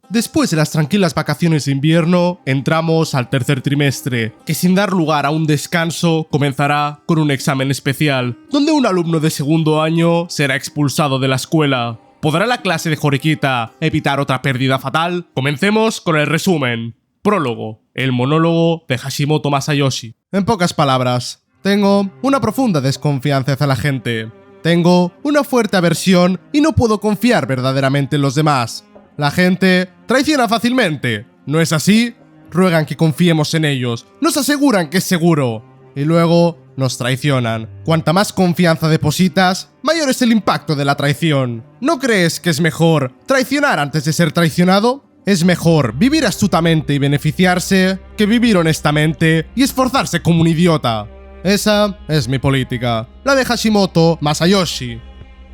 Después de las tranquilas vacaciones de invierno, entramos al tercer trimestre, que sin dar lugar a un descanso, comenzará con un examen especial, donde un alumno de segundo año será expulsado de la escuela. ¿Podrá la clase de Horikita evitar otra pérdida fatal? Comencemos con el resumen. Prólogo. El monólogo de Hashimoto Masayoshi. En pocas palabras, tengo una profunda desconfianza hacia la gente. Tengo una fuerte aversión y no puedo confiar verdaderamente en los demás. La gente traiciona fácilmente, ¿no es así? Ruegan que confiemos en ellos, nos aseguran que es seguro, y luego nos traicionan. Cuanta más confianza depositas, mayor es el impacto de la traición. ¿No crees que es mejor traicionar antes de ser traicionado? Es mejor vivir astutamente y beneficiarse que vivir honestamente y esforzarse como un idiota. Esa es mi política, la de Hashimoto Masayoshi.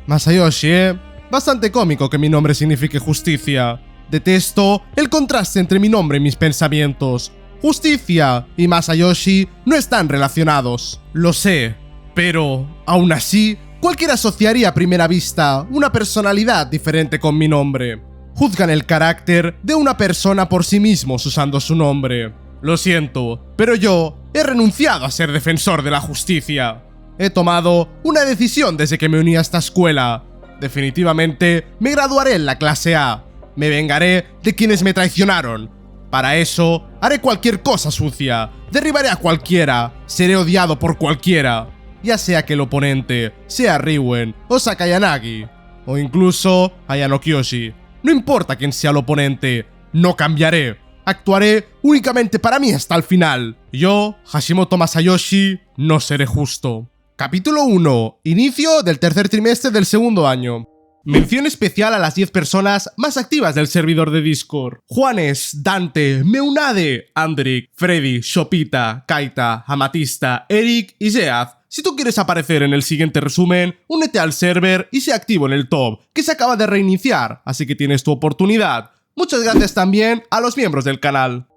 Masayoshi, Bastante cómico que mi nombre signifique justicia. Detesto el contraste entre mi nombre y mis pensamientos. Justicia y Masayoshi no están relacionados. Lo sé, pero aún así, cualquiera asociaría a primera vista una personalidad diferente con mi nombre. Juzgan el carácter de una persona por sí mismos usando su nombre. Lo siento, pero yo he renunciado a ser defensor de la justicia. He tomado una decisión desde que me uní a esta escuela. Definitivamente me graduaré en la clase A. Me vengaré de quienes me traicionaron. Para eso, haré cualquier cosa sucia. Derribaré a cualquiera. Seré odiado por cualquiera. Ya sea que el oponente sea Riwen o Sakayanagi. O incluso Ayano Kyoshi. No importa quién sea el oponente. No cambiaré. Actuaré únicamente para mí hasta el final. Yo, Hashimoto Masayoshi, no seré justo. Capítulo 1. Inicio del tercer trimestre del segundo año. Mención especial a las 10 personas más activas del servidor de Discord. Juanes, Dante, Meunade, Andric, Freddy, Shopita, Kaita, Amatista, Eric y Zeaz. Si tú quieres aparecer en el siguiente resumen, únete al server y sé activo en el top, que se acaba de reiniciar, así que tienes tu oportunidad. Muchas gracias también a los miembros del canal.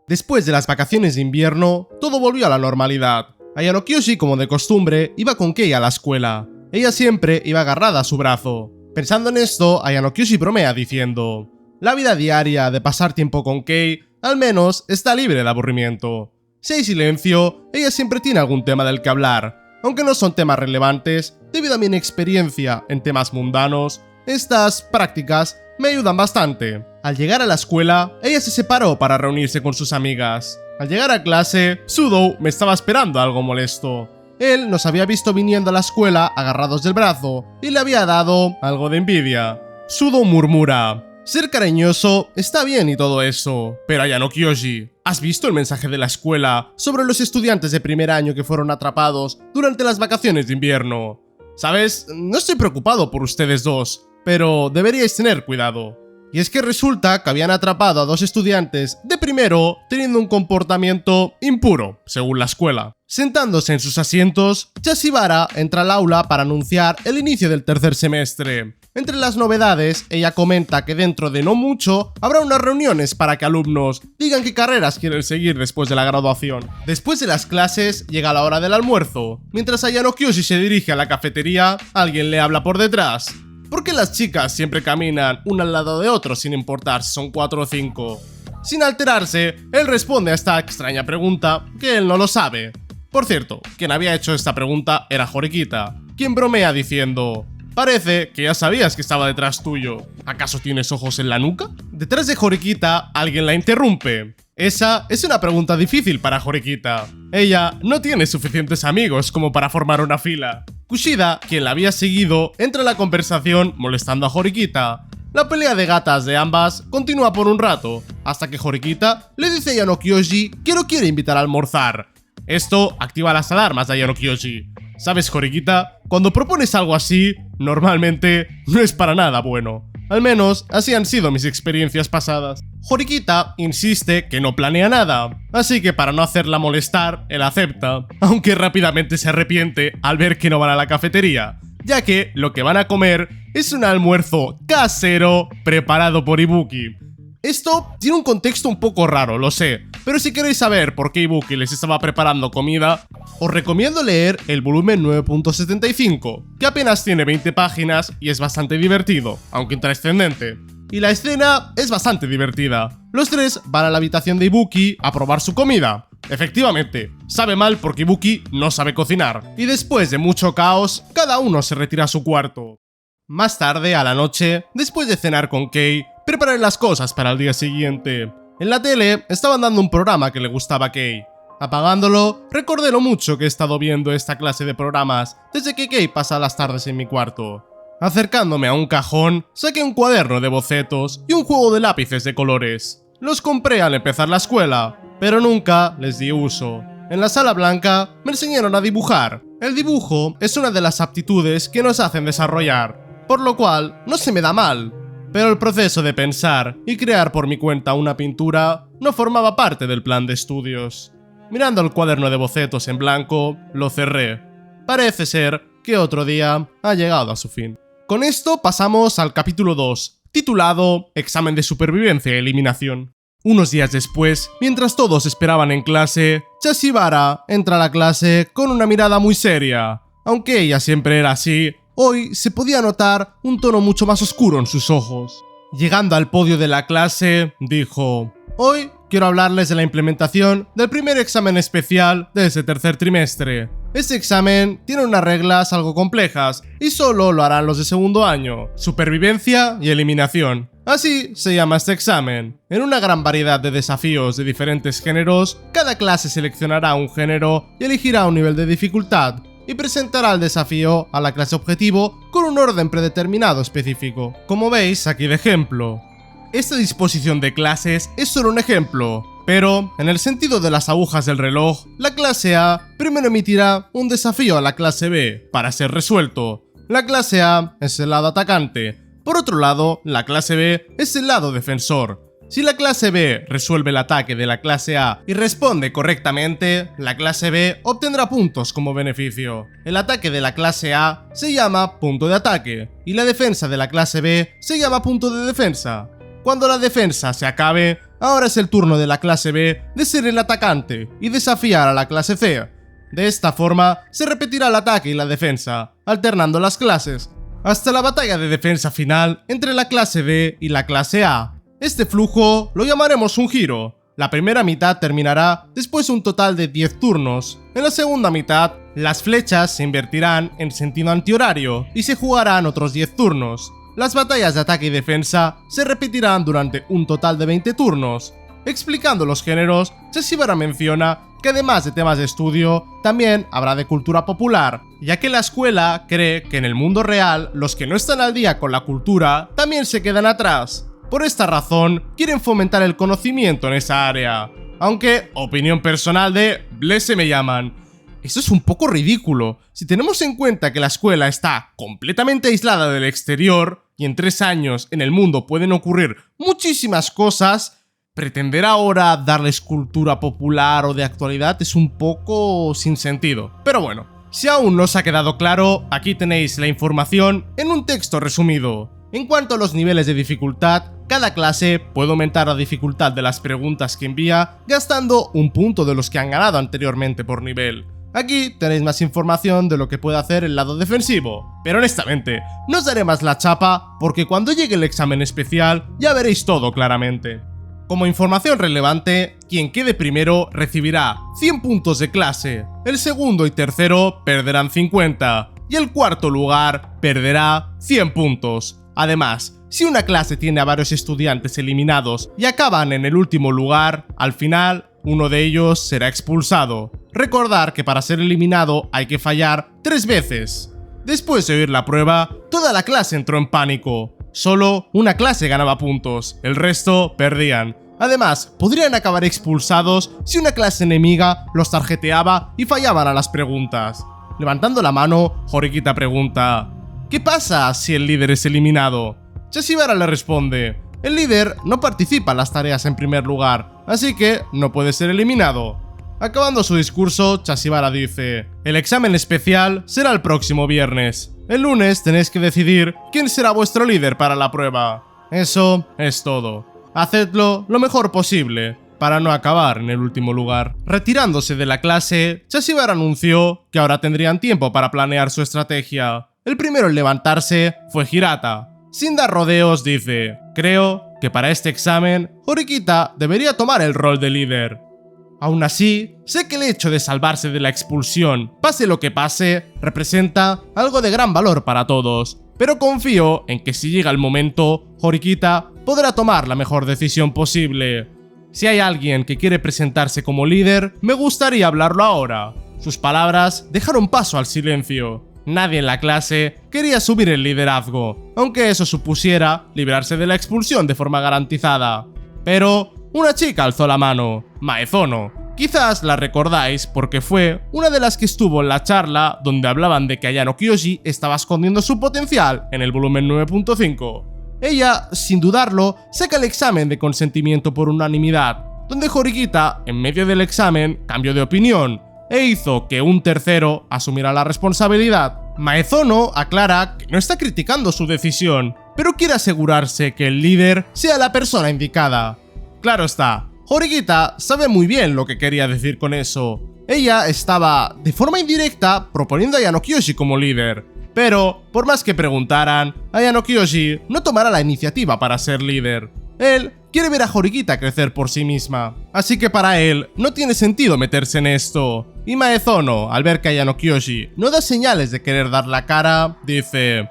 Después de las vacaciones de invierno, todo volvió a la normalidad. Ayano Kyoshi, como de costumbre, iba con Kei a la escuela. Ella siempre iba agarrada a su brazo. Pensando en esto, Ayano Kyoshi bromea diciendo: la vida diaria de pasar tiempo con Kei, al menos, está libre de aburrimiento. Si hay silencio, ella siempre tiene algún tema del que hablar. Aunque no son temas relevantes, debido a mi inexperiencia en temas mundanos, estas prácticas me ayudan bastante. Al llegar a la escuela, ella se separó para reunirse con sus amigas. Al llegar a clase, Sudo me estaba esperando algo molesto. Él nos había visto viniendo a la escuela agarrados del brazo y le había dado algo de envidia. Sudo murmura: ser cariñoso está bien y todo eso, pero Ayano Kyoshi, ¿has visto el mensaje de la escuela sobre los estudiantes de primer año que fueron atrapados durante las vacaciones de invierno? ¿Sabes? No estoy preocupado por ustedes dos, pero deberíais tener cuidado. Y es que resulta que habían atrapado a 2 estudiantes de primero teniendo un comportamiento impuro, según la escuela. Sentándose en sus asientos, Yashibara entra al aula para anunciar el inicio del tercer semestre. Entre las novedades, ella comenta que dentro de no mucho habrá unas reuniones para que alumnos digan qué carreras quieren seguir después de la graduación. Después de las clases, llega la hora del almuerzo. Mientras Ayano Kyoshi se dirige a la cafetería, alguien le habla por detrás. ¿Por qué las chicas siempre caminan una al lado de otro sin importar si son 4 o 5? Sin alterarse, él responde a esta extraña pregunta que él no lo sabe. Por cierto, quien había hecho esta pregunta era Horikita, quien bromea diciendo: parece que ya sabías que estaba detrás tuyo. ¿Acaso tienes ojos en la nuca? Detrás de Horikita, alguien la interrumpe. Esa es una pregunta difícil para Horikita. Ella no tiene suficientes amigos como para formar una fila. Kushida, quien la había seguido, entra en la conversación molestando a Horikita. La pelea de gatas de ambas continúa por un rato, hasta que Horikita le dice a Ayano Kyoshi que lo quiere invitar a almorzar. Esto activa las alarmas de Ayano Kyoshi. ¿Sabes, Horikita? Cuando propones algo así, normalmente no es para nada bueno. Al menos, así han sido mis experiencias pasadas. Horikita insiste que no planea nada, así que para no hacerla molestar, él acepta, aunque rápidamente se arrepiente al ver que no van a la cafetería, ya que lo que van a comer es un almuerzo casero preparado por Ibuki. Esto tiene un contexto un poco raro, lo sé, pero si queréis saber por qué Ibuki les estaba preparando comida, os recomiendo leer el volumen 9.75, que apenas tiene 20 páginas y es bastante divertido, aunque intrascendente. Y la escena es bastante divertida. Los tres van a la habitación de Ibuki a probar su comida. Efectivamente, sabe mal porque Ibuki no sabe cocinar. Y después de mucho caos, cada uno se retira a su cuarto. Más tarde, a la noche, después de cenar con Kei, preparé las cosas para el día siguiente. En la tele estaban dando un programa que le gustaba a Kei. Apagándolo, recordé lo mucho que he estado viendo esta clase de programas desde que Kei pasa las tardes en mi cuarto. Acercándome a un cajón, saqué un cuaderno de bocetos y un juego de lápices de colores. Los compré al empezar la escuela, pero nunca les di uso. En la sala blanca me enseñaron a dibujar. El dibujo es una de las aptitudes que nos hacen desarrollar, por lo cual no se me da mal. Pero el proceso de pensar y crear por mi cuenta una pintura no formaba parte del plan de estudios. Mirando el cuaderno de bocetos en blanco, lo cerré. Parece ser que otro día ha llegado a su fin. Con esto pasamos al capítulo 2, titulado Examen de supervivencia y eliminación. Unos días después, mientras todos esperaban en clase, Chashibara entra a la clase con una mirada muy seria. Aunque ella siempre era así, hoy se podía notar un tono mucho más oscuro en sus ojos. Llegando al podio de la clase, dijo: "Hoy quiero hablarles de la implementación del primer examen especial de ese tercer trimestre. Este examen tiene unas reglas algo complejas y solo lo harán los de segundo año: supervivencia y eliminación. Así se llama este examen. En una gran variedad de desafíos de diferentes géneros, cada clase seleccionará un género y elegirá un nivel de dificultad, y presentará el desafío a la clase objetivo con un orden predeterminado específico, como veis aquí de ejemplo. Esta disposición de clases es solo un ejemplo, pero en el sentido de las agujas del reloj, la clase A primero emitirá un desafío a la clase B para ser resuelto. La clase A es el lado atacante. Por otro lado, la clase B es el lado defensor. Si la clase B resuelve el ataque de la clase A y responde correctamente, la clase B obtendrá puntos como beneficio. El ataque de la clase A se llama punto de ataque y la defensa de la clase B se llama punto de defensa. Cuando la defensa se acabe, ahora es el turno de la clase B de ser el atacante y desafiar a la clase C. De esta forma, se repetirá el ataque y la defensa, alternando las clases, hasta la batalla de defensa final entre la clase B y la clase A. Este flujo lo llamaremos un giro. La primera mitad terminará después de un total de 10 turnos. En la segunda mitad, las flechas se invertirán en sentido antihorario y se jugarán otros 10 turnos. Las batallas de ataque y defensa se repetirán durante un total de 20 turnos. Explicando los géneros, Chashibara menciona que además de temas de estudio, también habrá de cultura popular, ya que la escuela cree que en el mundo real los que no están al día con la cultura también se quedan atrás. Por esta razón, quieren fomentar el conocimiento en esa área. Aunque, opinión personal de Blesse me llaman, eso es un poco ridículo. Si tenemos en cuenta que la escuela está completamente aislada del exterior y en 3 años en el mundo pueden ocurrir muchísimas cosas, pretender ahora darles cultura popular o de actualidad es un poco sin sentido. Pero bueno, si aún no os ha quedado claro, aquí tenéis la información en un texto resumido. En cuanto a los niveles de dificultad, cada clase puede aumentar la dificultad de las preguntas que envía gastando un punto de los que han ganado anteriormente por nivel. Aquí tenéis más información de lo que puede hacer el lado defensivo, pero honestamente, no os daré más la chapa porque cuando llegue el examen especial ya veréis todo claramente. Como información relevante, quien quede primero recibirá 100 puntos de clase, el segundo y tercero perderán 50 y el cuarto lugar perderá 100 puntos. Además, si una clase tiene a varios estudiantes eliminados y acaban en el último lugar, al final, uno de ellos será expulsado. Recordar que para ser eliminado hay que fallar 3 veces. Después de oír la prueba, toda la clase entró en pánico. Solo una clase ganaba puntos, el resto perdían. Además, podrían acabar expulsados si una clase enemiga los tarjeteaba y fallaban a las preguntas. Levantando la mano, Horikita pregunta: ¿qué pasa si el líder es eliminado? Chashibara le responde: el líder no participa en las tareas en primer lugar, así que no puede ser eliminado. Acabando su discurso, Chashibara dice: el examen especial será el próximo viernes. El lunes tenéis que decidir quién será vuestro líder para la prueba. Eso es todo. Hacedlo lo mejor posible para no acabar en el último lugar. Retirándose de la clase, Chashibara anunció que ahora tendrían tiempo para planear su estrategia. El primero en levantarse fue Hirata. Sin dar rodeos dice: creo que para este examen, Horikita debería tomar el rol de líder. Aún así, sé que el hecho de salvarse de la expulsión, pase lo que pase, representa algo de gran valor para todos, pero confío en que si llega el momento, Horikita podrá tomar la mejor decisión posible. Si hay alguien que quiere presentarse como líder, me gustaría hablarlo ahora. Sus palabras dejaron paso al silencio. Nadie en la clase quería asumir el liderazgo, aunque eso supusiera librarse de la expulsión de forma garantizada. Pero una chica alzó la mano, Maezono. Quizás la recordáis porque fue una de las que estuvo en la charla donde hablaban de que Ayano Kyoji estaba escondiendo su potencial en el volumen 9.5. Ella, sin dudarlo, saca el examen de consentimiento por unanimidad, donde Horikita, en medio del examen, cambió de opinión e hizo que un tercero asumiera la responsabilidad. Maezono aclara que no está criticando su decisión, pero quiere asegurarse que el líder sea la persona indicada. Claro está, Horikita sabe muy bien lo que quería decir con eso. Ella estaba, de forma indirecta, proponiendo a Ayano Kyoji como líder. Pero, por más que preguntaran, Ayano Kyoji no tomará la iniciativa para ser líder. Él quiere ver a Horikita crecer por sí misma, así que para él no tiene sentido meterse en esto. Y Maezono, al ver que Ayano Kyoji no da señales de querer dar la cara, dice: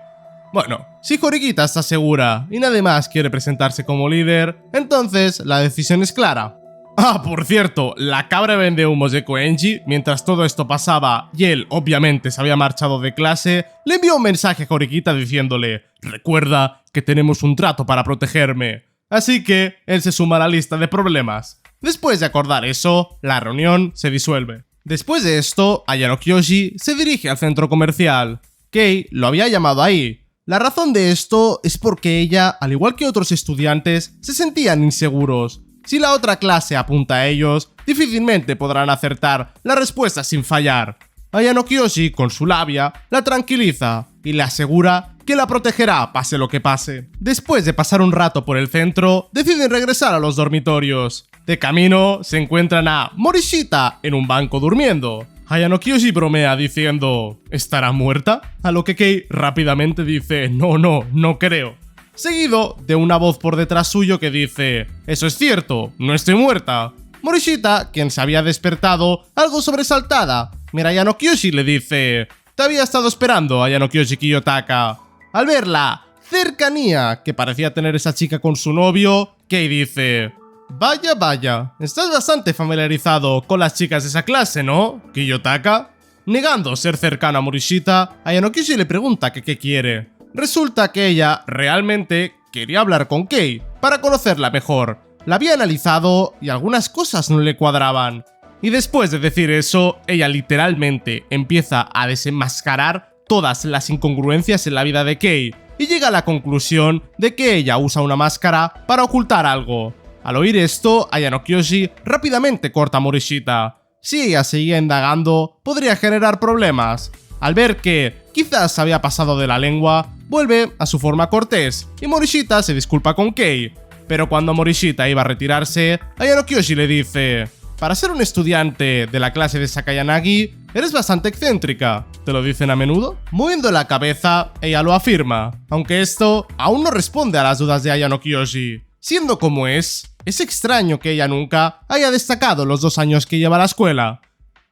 bueno, si Horikita está segura y nadie más quiere presentarse como líder, entonces la decisión es clara. Ah, por cierto, la cabra vende humos de Koenji, mientras todo esto pasaba y él obviamente se había marchado de clase, le envió un mensaje a Horikita diciéndole: recuerda que tenemos un trato para protegerme. Así que él se suma a la lista de problemas. Después de acordar eso, la reunión se disuelve. Después de esto, Ayano Kyoji se dirige al centro comercial. Kei lo había llamado ahí. La razón de esto es porque ella, al igual que otros estudiantes, se sentían inseguros. Si la otra clase apunta a ellos, difícilmente podrán acertar la respuesta sin fallar. Ayano Kyoji, con su labia, la tranquiliza y le asegura que la protegerá pase lo que pase. Después de pasar un rato por el centro, deciden regresar a los dormitorios. De camino, se encuentran a Morishita en un banco durmiendo. Ayano Kyoji bromea diciendo: ¿estará muerta? A lo que Kei rápidamente dice: no creo. Seguido de una voz por detrás suyo que dice: eso es cierto, no estoy muerta. Morishita, quien se había despertado, algo sobresaltada, mira a Ayano Kyoji y le dice: te había estado esperando, Ayano Kyoji Kiyotaka. Al ver la cercanía que parecía tener esa chica con su novio, Kei dice: vaya, estás bastante familiarizado con las chicas de esa clase, ¿no, Kiyotaka? Negando ser cercano a Morishita, Ayano Kyoji le pregunta que qué quiere. Resulta que ella realmente quería hablar con Kei para conocerla mejor. La había analizado y algunas cosas no le cuadraban. Y después de decir eso, ella literalmente empieza a desenmascarar todas las incongruencias en la vida de Kei y llega a la conclusión de que ella usa una máscara para ocultar algo. Al oír esto, Ayano Kyoji rápidamente corta a Morishita. Si ella seguía indagando, podría generar problemas. Al ver que quizás se había pasado de la lengua, vuelve a su forma cortés y Morishita se disculpa con Kei. Pero cuando Morishita iba a retirarse, Ayano Kyoji le dice: para ser un estudiante de la clase de Sakayanagi, eres bastante excéntrica. ¿Te lo dicen a menudo? Moviendo la cabeza, ella lo afirma, aunque esto aún no responde a las dudas de Ayano Kyoji. Siendo como es extraño que ella nunca haya destacado los 2 años que lleva a la escuela.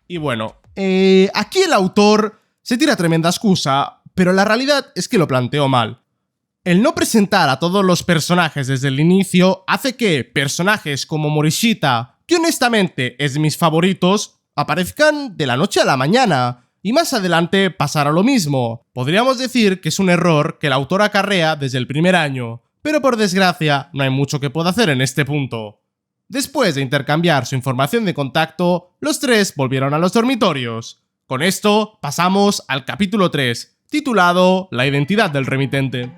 Y bueno, aquí el autor se tira tremenda excusa, pero la realidad es que lo planteó mal. El no presentar a todos los personajes desde el inicio hace que personajes como Morishita, que honestamente es de mis favoritos, aparezcan de la noche a la mañana, y más adelante pasará lo mismo. Podríamos decir que es un error que el autor acarrea desde el primer año, pero por desgracia no hay mucho que pueda hacer en este punto. Después de intercambiar su información de contacto, los tres volvieron a los dormitorios. Con esto pasamos al capítulo 3, titulado La identidad del remitente.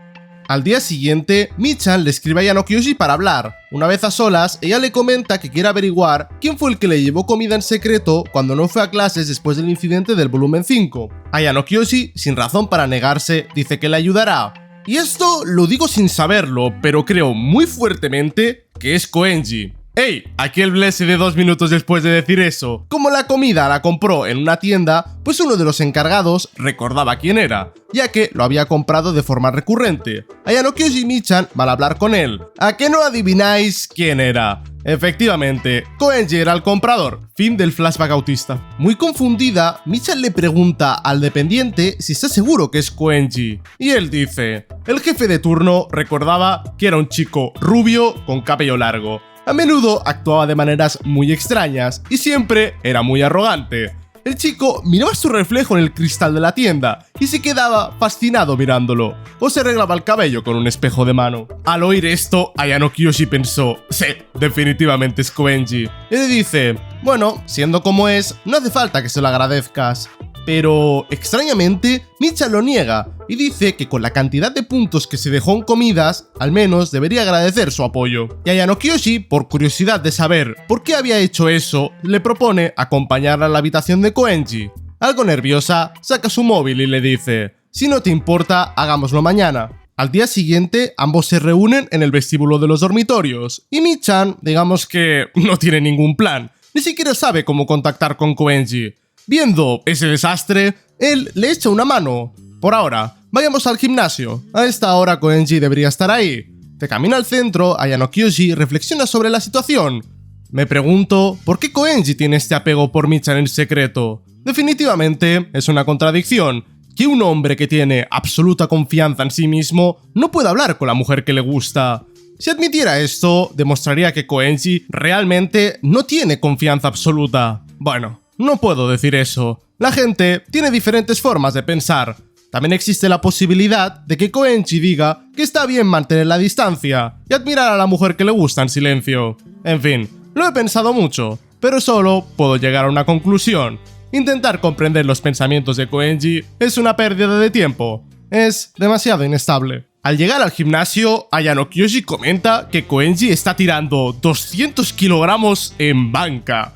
Al día siguiente, Michan le escribe a Ayano Kyoji para hablar. Una vez a solas, ella le comenta que quiere averiguar quién fue el que le llevó comida en secreto cuando no fue a clases después del incidente del volumen 5. Ayano Kyoji, sin razón para negarse, dice que le ayudará. Y esto lo digo sin saberlo, pero creo muy fuertemente que es Koenji. ¡Ey! Aquí el Blessy de 2 minutos después de decir eso. Como la comida la compró en una tienda, pues uno de los encargados recordaba quién era, ya que lo había comprado de forma recurrente. Ayano Kyoshi y Michan van a hablar con él. ¿A qué no adivináis quién era? Efectivamente, Koenji era el comprador. Fin del flashback autista. Muy confundida, Michan le pregunta al dependiente si está seguro que es Koenji. Y él dice, el jefe de turno recordaba que era un chico rubio con cabello largo. A menudo actuaba de maneras muy extrañas y siempre era muy arrogante. El chico miraba su reflejo en el cristal de la tienda y se quedaba fascinado mirándolo, o se arreglaba el cabello con un espejo de mano. Al oír esto, Ayano Kyoshi pensó, sí, definitivamente es Koenji. Y le dice, bueno, siendo como es, no hace falta que se lo agradezcas. Pero, extrañamente, Michan lo niega y dice que con la cantidad de puntos que se dejó en comidas, al menos debería agradecer su apoyo. Y Ayano Kyoshi, por curiosidad de saber por qué había hecho eso, le propone acompañarla a la habitación de Koenji. Algo nerviosa, saca su móvil y le dice, si no te importa, hagámoslo mañana. Al día siguiente, ambos se reúnen en el vestíbulo de los dormitorios, y Michan, digamos que no tiene ningún plan, ni siquiera sabe cómo contactar con Koenji. Viendo ese desastre, él le echa una mano. Por ahora, vayamos al gimnasio. A esta hora Koenji debería estar ahí. De camino al centro, Ayano Kyoshi reflexiona sobre la situación. Me pregunto, ¿por qué Koenji tiene este apego por Michan en secreto? Definitivamente, es una contradicción. Que un hombre que tiene absoluta confianza en sí mismo no pueda hablar con la mujer que le gusta. Si admitiera esto, demostraría que Koenji realmente no tiene confianza absoluta. Bueno, no puedo decir eso. La gente tiene diferentes formas de pensar. También existe la posibilidad de que Koenji diga que está bien mantener la distancia y admirar a la mujer que le gusta en silencio. En fin, lo he pensado mucho, pero solo puedo llegar a una conclusión. Intentar comprender los pensamientos de Koenji es una pérdida de tiempo. Es demasiado inestable. Al llegar al gimnasio, Ayano Kyoshi comenta que Koenji está tirando 200 kilogramos en banca.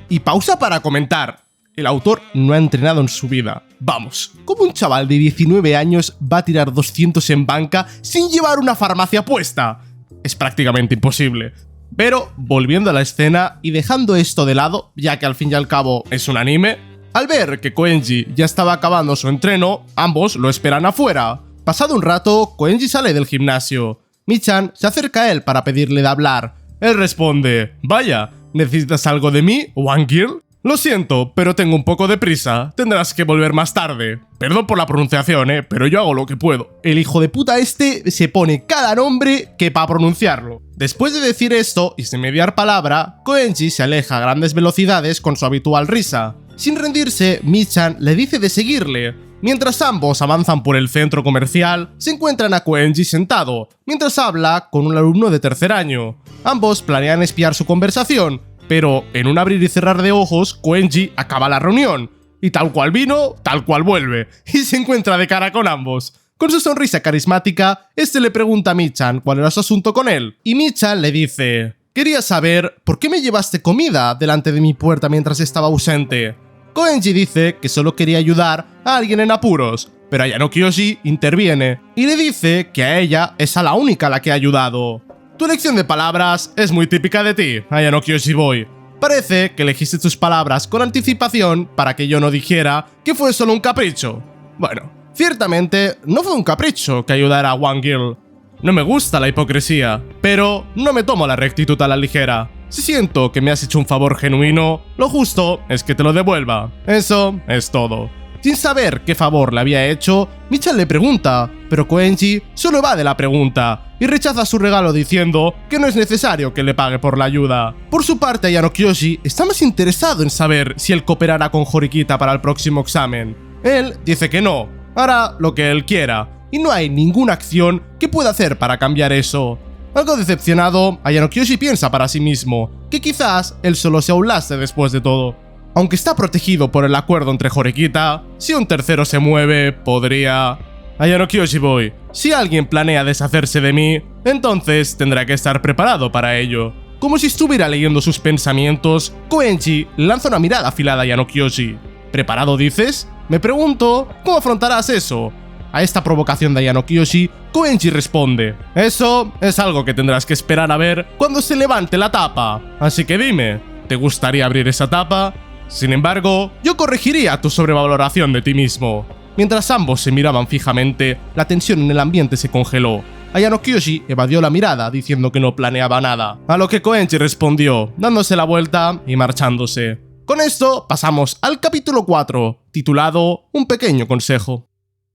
Y pausa para comentar, el autor no ha entrenado en su vida. Vamos, ¿cómo un chaval de 19 años va a tirar 200 en banca sin llevar una farmacia puesta? Es prácticamente imposible. Pero, volviendo a la escena y dejando esto de lado, ya que al fin y al cabo es un anime, al ver que Koenji ya estaba acabando su entreno, ambos lo esperan afuera. Pasado un rato, Koenji sale del gimnasio. Michan se acerca a él para pedirle de hablar. Él responde, vaya, ¿necesitas algo de mí, One Girl? Lo siento, pero tengo un poco de prisa. Tendrás que volver más tarde. Perdón por la pronunciación, pero yo hago lo que puedo. El hijo de puta este se pone cada nombre que para pronunciarlo. Después de decir esto y sin mediar palabra, Koenji se aleja a grandes velocidades con su habitual risa. Sin rendirse, Michan le dice de seguirle. Mientras ambos avanzan por el centro comercial, se encuentran a Koenji sentado, mientras habla con un alumno de tercer año. Ambos planean espiar su conversación, pero en un abrir y cerrar de ojos, Koenji acaba la reunión. Y tal cual vino, tal cual vuelve, y se encuentra de cara con ambos. Con su sonrisa carismática, este le pregunta a Michan cuál era su asunto con él, y Michan le dice: quería saber por qué me llevaste comida delante de mi puerta mientras estaba ausente. Koenji dice que solo quería ayudar a alguien en apuros, pero Ayano Kyoshi interviene y le dice que a ella es a la única a la que ha ayudado. Tu elección de palabras es muy típica de ti, Ayano Kyoshi Boy. Parece que elegiste tus palabras con anticipación para que yo no dijera que fue solo un capricho. Bueno, ciertamente no fue un capricho que ayudara a One Girl. No me gusta la hipocresía, pero no me tomo la rectitud a la ligera. Si siento que me has hecho un favor genuino, lo justo es que te lo devuelva. Eso es todo. Sin saber qué favor le había hecho, Michan le pregunta, pero Koenji solo evade la pregunta y rechaza su regalo diciendo que no es necesario que le pague por la ayuda. Por su parte, Ayano Kyoshi está más interesado en saber si él cooperará con Horikita para el próximo examen. Él dice que no, hará lo que él quiera, y no hay ninguna acción que pueda hacer para cambiar eso. Algo decepcionado, Ayano Kyoshi piensa para sí mismo que quizás él solo sea un lastre después de todo. Aunque está protegido por el acuerdo entre Horikita, si un tercero se mueve, podría... Ayano Kyoshi Boy, si alguien planea deshacerse de mí, entonces tendrá que estar preparado para ello. Como si estuviera leyendo sus pensamientos, Koenji lanza una mirada afilada a Ayano Kyoshi. ¿Preparado dices? Me pregunto, ¿cómo afrontarás eso? A esta provocación de Ayano Kyoshi, Koenji responde: eso es algo que tendrás que esperar a ver cuando se levante la tapa. Así que dime, ¿te gustaría abrir esa tapa? Sin embargo, yo corregiría tu sobrevaloración de ti mismo. Mientras ambos se miraban fijamente, la tensión en el ambiente se congeló. Ayano Kyoshi evadió la mirada diciendo que no planeaba nada, a lo que Koenji respondió, dándose la vuelta y marchándose. Con esto pasamos al capítulo 4, titulado Un pequeño consejo.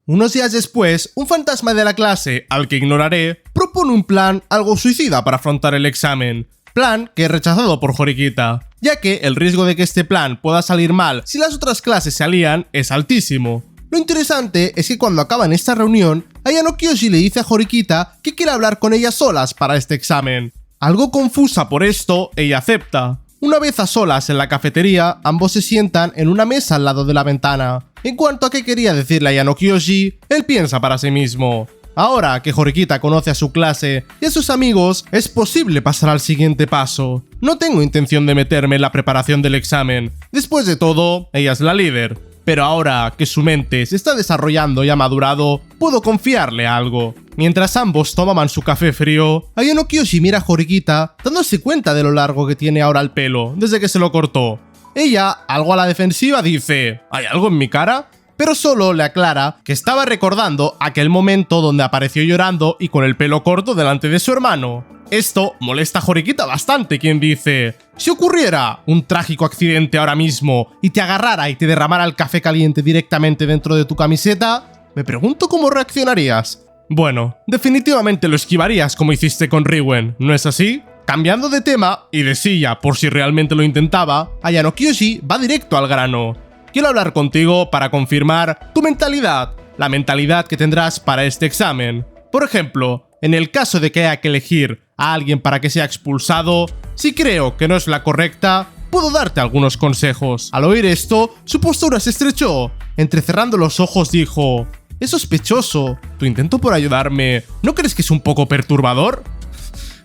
Unos días después, un fantasma de la clase, al que ignoraré, propone un plan algo suicida para afrontar el examen. Plan que es rechazado por Horikita, ya que el riesgo de que este plan pueda salir mal si las otras clases se alían es altísimo. Lo interesante es que cuando acaban esta reunión, Ayano Kyoshi le dice a Horikita que quiere hablar con ella solas para este examen. Algo confusa por esto, ella acepta. Una vez a solas en la cafetería, ambos se sientan en una mesa al lado de la ventana. En cuanto a qué quería decirle a Ayano Kyoshi, él piensa para sí mismo. Ahora que Horikita conoce a su clase y a sus amigos, es posible pasar al siguiente paso. No tengo intención de meterme en la preparación del examen. Después de todo, ella es la líder. Pero ahora que su mente se está desarrollando y ha madurado, puedo confiarle algo. Mientras ambos tomaban su café frío, Ayano Kyoshi mira a Horikita, dándose cuenta de lo largo que tiene ahora el pelo, desde que se lo cortó. Ella, algo a la defensiva, dice: ¿hay algo en mi cara? Pero solo le aclara que estaba recordando aquel momento donde apareció llorando y con el pelo corto delante de su hermano. Esto molesta a Horikita bastante, quien dice: si ocurriera un trágico accidente ahora mismo y te agarrara y te derramara el café caliente directamente dentro de tu camiseta, me pregunto cómo reaccionarías. Bueno, definitivamente lo esquivarías como hiciste con Riwen, ¿no es así? Cambiando de tema y de silla por si realmente lo intentaba, Ayano Kyoshi va directo al grano. Quiero hablar contigo para confirmar tu mentalidad, la mentalidad que tendrás para este examen. Por ejemplo, en el caso de que haya que elegir a alguien para que sea expulsado, si creo que no es la correcta, puedo darte algunos consejos. Al oír esto, su postura se estrechó. Entrecerrando los ojos dijo: es sospechoso. ¿Tu intento por ayudarme no crees que es un poco perturbador?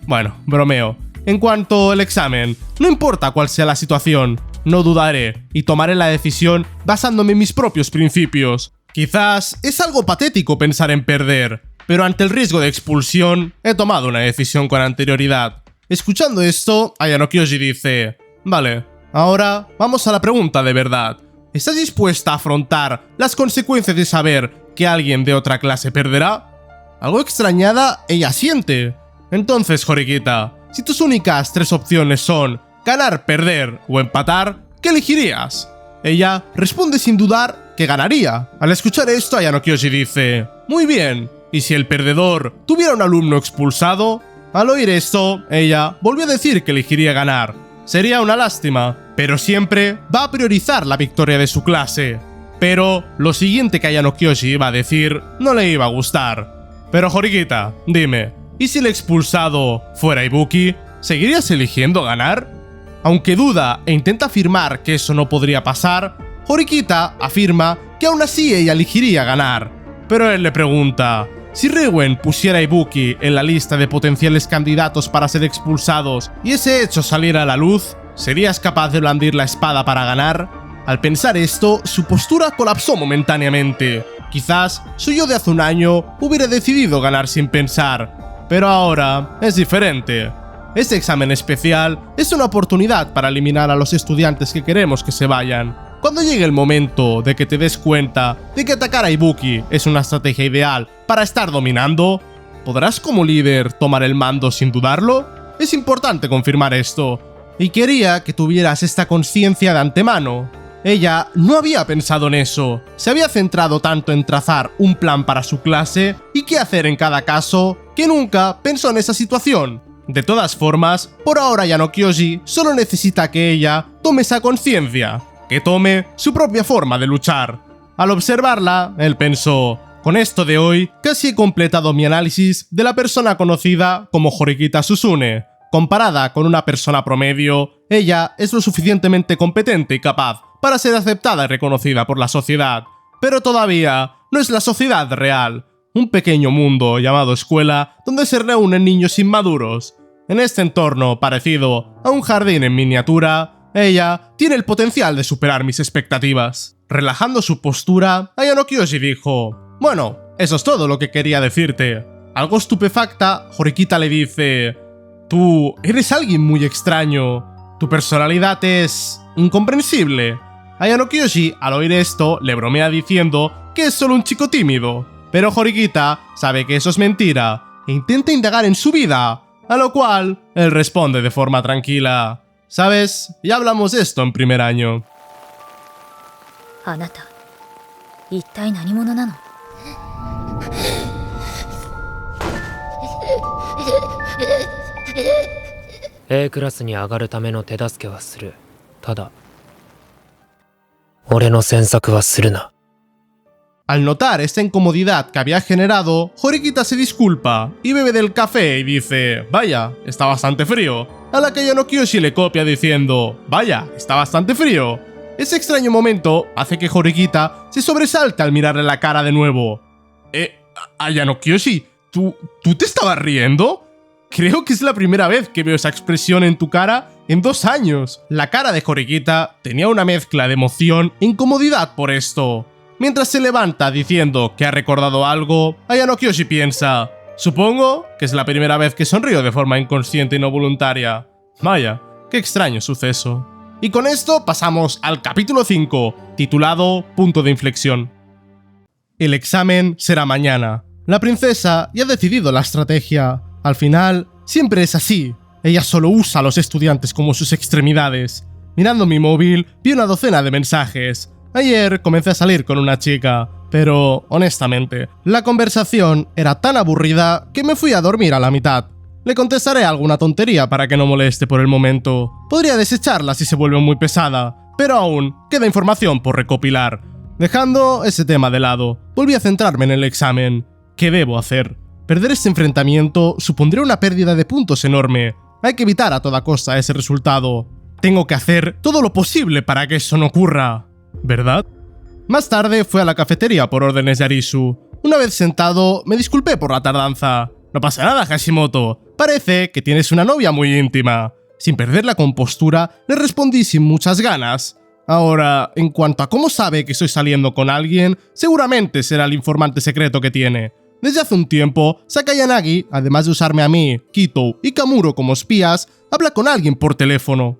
Bueno, bromeo. En cuanto al examen, no importa cuál sea la situación, no dudaré y tomaré la decisión basándome en mis propios principios. Quizás es algo patético pensar en perder, pero ante el riesgo de expulsión, he tomado una decisión con anterioridad. Escuchando esto, Ayano Kyoshi dice: vale, ahora vamos a la pregunta de verdad. ¿Estás dispuesta a afrontar las consecuencias de saber que alguien de otra clase perderá? Algo extrañada, ella asiente. Entonces, Horikita, si tus únicas 3 opciones son ganar, perder o empatar, ¿qué elegirías? Ella responde sin dudar que ganaría. Al escuchar esto, Ayano Kyoshi dice: muy bien, ¿y si el perdedor tuviera un alumno expulsado? Al oír esto, ella volvió a decir que elegiría ganar. Sería una lástima, pero siempre va a priorizar la victoria de su clase. Pero lo siguiente que Ayano Kyoshi iba a decir no le iba a gustar. Pero Horikita, dime, ¿y si el expulsado fuera Ibuki? ¿Seguirías eligiendo ganar? Aunque duda e intenta afirmar que eso no podría pasar, Horikita afirma que aún así ella elegiría ganar. Pero él le pregunta: si Riwen pusiera a Ibuki en la lista de potenciales candidatos para ser expulsados y ese hecho saliera a la luz, ¿serías capaz de blandir la espada para ganar? Al pensar esto, su postura colapsó momentáneamente. Quizás su yo de hace un año hubiera decidido ganar sin pensar, pero ahora es diferente. Este examen especial es una oportunidad para eliminar a los estudiantes que queremos que se vayan. Cuando llegue el momento de que te des cuenta de que atacar a Ibuki es una estrategia ideal para estar dominando, ¿podrás como líder tomar el mando sin dudarlo? Es importante confirmar esto, y quería que tuvieras esta conciencia de antemano. Ella no había pensado en eso, se había centrado tanto en trazar un plan para su clase y qué hacer en cada caso, que nunca pensó en esa situación. De todas formas, por ahora Ayano Kyoshi solo necesita que ella tome esa conciencia, que tome su propia forma de luchar. Al observarla, él pensó: con esto de hoy, casi he completado mi análisis de la persona conocida como Horikita Susune. Comparada con una persona promedio, ella es lo suficientemente competente y capaz para ser aceptada y reconocida por la sociedad. Pero todavía no es la sociedad real, un pequeño mundo llamado escuela donde se reúnen niños inmaduros. En este entorno, parecido a un jardín en miniatura, ella tiene el potencial de superar mis expectativas. Relajando su postura, Ayano Kyoshi dijo: bueno, eso es todo lo que quería decirte. Algo estupefacta, Horikita le dice: tú eres alguien muy extraño. Tu personalidad es incomprensible. Ayano Kiyoshi, al oír esto, le bromea diciendo que es solo un chico tímido. Pero Horikita sabe que eso es mentira e intenta indagar en su vida, a lo cual él responde de forma tranquila: ¿sabes? Ya hablamos de esto en primer año. あなた、一体何者なの? A クラスに上がるための手助けはする。ただ、俺の詮索はするな。 Al notar esta incomodidad que había generado, Horikita se disculpa y bebe del café y dice: vaya, está bastante frío. A la que Ayano Kiyoshi le copia diciendo: vaya, está bastante frío. Ese extraño momento hace que Horikita se sobresalte al mirarle la cara de nuevo. Ayano Kiyoshi, ¿tú te estabas riendo? Creo que es la primera vez que veo esa expresión en tu cara en 2 años. La cara de Horikita tenía una mezcla de emoción e incomodidad por esto. Mientras se levanta diciendo que ha recordado algo, Ayano Kiyoshi piensa: supongo que es la primera vez que sonrío de forma inconsciente y no voluntaria. Vaya, qué extraño suceso. Y con esto pasamos al capítulo 5, titulado Punto de inflexión. El examen será mañana. La princesa ya ha decidido la estrategia. Al final, siempre es así. Ella solo usa a los estudiantes como sus extremidades. Mirando mi móvil, vi una docena de mensajes. Ayer comencé a salir con una chica, pero, honestamente, la conversación era tan aburrida que me fui a dormir a la mitad. Le contestaré alguna tontería para que no moleste por el momento. Podría desecharla si se vuelve muy pesada, pero aún queda información por recopilar. Dejando ese tema de lado, volví a centrarme en el examen. ¿Qué debo hacer? Perder este enfrentamiento supondría una pérdida de puntos enorme. Hay que evitar a toda costa ese resultado. Tengo que hacer todo lo posible para que eso no ocurra, ¿verdad? Más tarde fui a la cafetería por órdenes de Arisu. Una vez sentado, me disculpé por la tardanza. No pasa nada, Hashimoto. Parece que tienes una novia muy íntima. Sin perder la compostura, le respondí sin muchas ganas. Ahora, en cuanto a cómo sabe que estoy saliendo con alguien, seguramente será el informante secreto que tiene. Desde hace un tiempo, Saka Yanagi, además de usarme a mí, Kito y Kamuro como espías, habla con alguien por teléfono.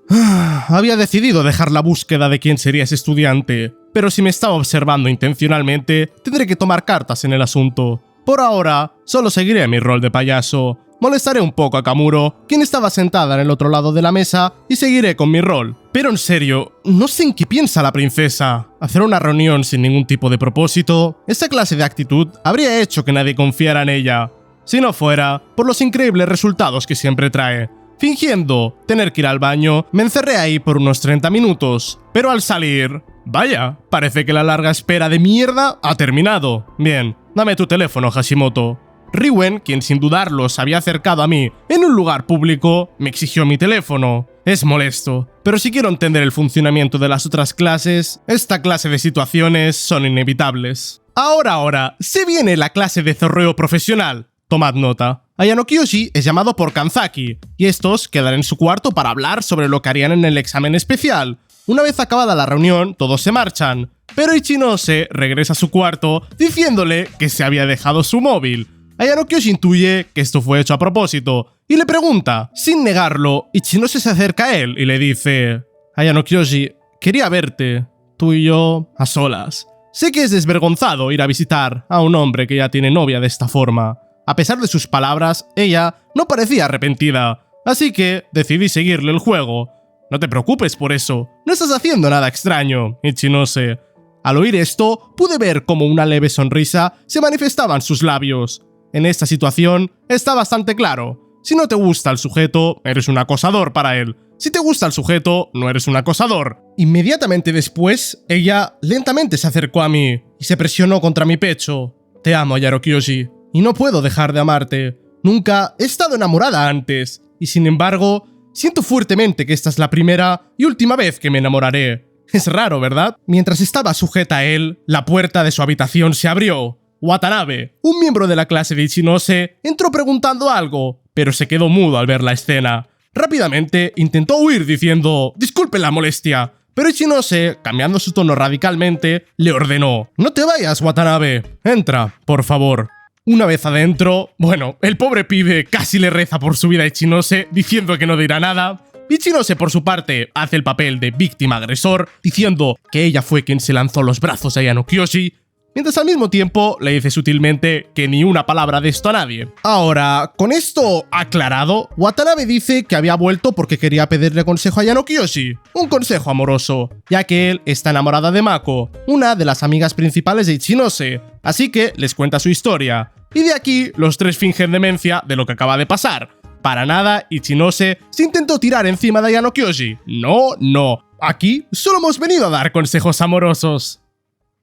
Había decidido dejar la búsqueda de quién sería ese estudiante, pero si me estaba observando intencionalmente, tendré que tomar cartas en el asunto. Por ahora, solo seguiré mi rol de payaso. Molestaré un poco a Kamuro, quien estaba sentada en el otro lado de la mesa, y seguiré con mi rol. Pero en serio, no sé en qué piensa la princesa. Hacer una reunión sin ningún tipo de propósito, esta clase de actitud habría hecho que nadie confiara en ella. Si no fuera por los increíbles resultados que siempre trae. Fingiendo tener que ir al baño, me encerré ahí por unos 30 minutos. Pero al salir, vaya, parece que la larga espera de mierda ha terminado. Bien, dame tu teléfono, Hashimoto. Riwen, quien sin dudarlo se había acercado a mí en un lugar público, me exigió mi teléfono. Es molesto, pero si quiero entender el funcionamiento de las otras clases, esta clase de situaciones son inevitables. Ahora, se viene la clase de zorreo profesional. Tomad nota. Ayano Kiyoshi es llamado por Kanzaki, y estos quedan en su cuarto para hablar sobre lo que harían en el examen especial. Una vez acabada la reunión, todos se marchan, pero Ichinose regresa a su cuarto diciéndole que se había dejado su móvil. Ayano Kiyoshi intuye que esto fue hecho a propósito y le pregunta. Sin negarlo, Ichinose se acerca a él y le dice: Ayano Kiyoshi, quería verte, tú y yo a solas. Sé que es desvergonzado ir a visitar a un hombre que ya tiene novia de esta forma. A pesar de sus palabras, ella no parecía arrepentida, así que decidí seguirle el juego. No te preocupes por eso, no estás haciendo nada extraño, Ichinose. Al oír esto, pude ver cómo una leve sonrisa se manifestaba en sus labios. En esta situación, está bastante claro. Si no te gusta el sujeto, eres un acosador para él. Si te gusta el sujeto, no eres un acosador. Inmediatamente después, ella lentamente se acercó a mí y se presionó contra mi pecho. Te amo, Ayano Kiyoshi, y no puedo dejar de amarte. Nunca he estado enamorada antes, y sin embargo, siento fuertemente que esta es la primera y última vez que me enamoraré. Es raro, ¿verdad? Mientras estaba sujeta a él, la puerta de su habitación se abrió. Watanabe, un miembro de la clase de Ichinose, entró preguntando algo, pero se quedó mudo al ver la escena. Rápidamente intentó huir diciendo: «Disculpe la molestia», pero Ichinose, cambiando su tono radicalmente, le ordenó: «No te vayas, Watanabe. Entra, por favor». Una vez adentro, bueno, el pobre pibe casi le reza por su vida a Ichinose, diciendo que no dirá nada. Ichinose, por su parte, hace el papel de víctima agresor, diciendo que ella fue quien se lanzó a los brazos a Ayano Kyoshi, mientras al mismo tiempo le dice sutilmente que ni una palabra de esto a nadie. Ahora, con esto aclarado, Watanabe dice que había vuelto porque quería pedirle consejo a Ayano Kyoshi, un consejo amoroso, ya que él está enamorada de Mako, una de las amigas principales de Ichinose, así que les cuenta su historia. Y de aquí, los tres fingen demencia de lo que acaba de pasar. Para nada, Ichinose se intentó tirar encima de Ayano Kyoshi. No. Aquí solo hemos venido a dar consejos amorosos.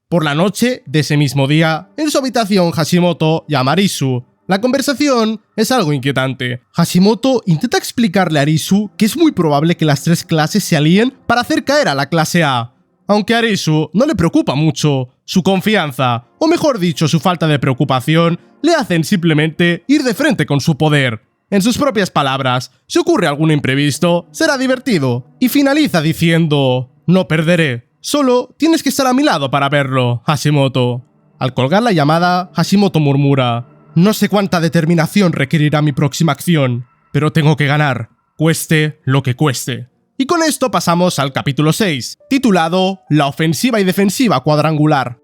Por la noche de ese mismo día, en su habitación Hashimoto llama a Arisu. La conversación es algo inquietante. Hashimoto intenta explicarle a Arisu que es muy probable que las tres clases se alíen para hacer caer a la clase A. Aunque a Arisu no le preocupa mucho, su confianza, o mejor dicho, su falta de preocupación, le hacen simplemente ir de frente con su poder. En sus propias palabras, si ocurre algún imprevisto, será divertido. Y finaliza diciendo: no perderé, solo tienes que estar a mi lado para verlo, Hashimoto. Al colgar la llamada, Hashimoto murmura: no sé cuánta determinación requerirá mi próxima acción, pero tengo que ganar, cueste lo que cueste. Y con esto pasamos al capítulo 6, titulado La ofensiva y defensiva cuadrangular.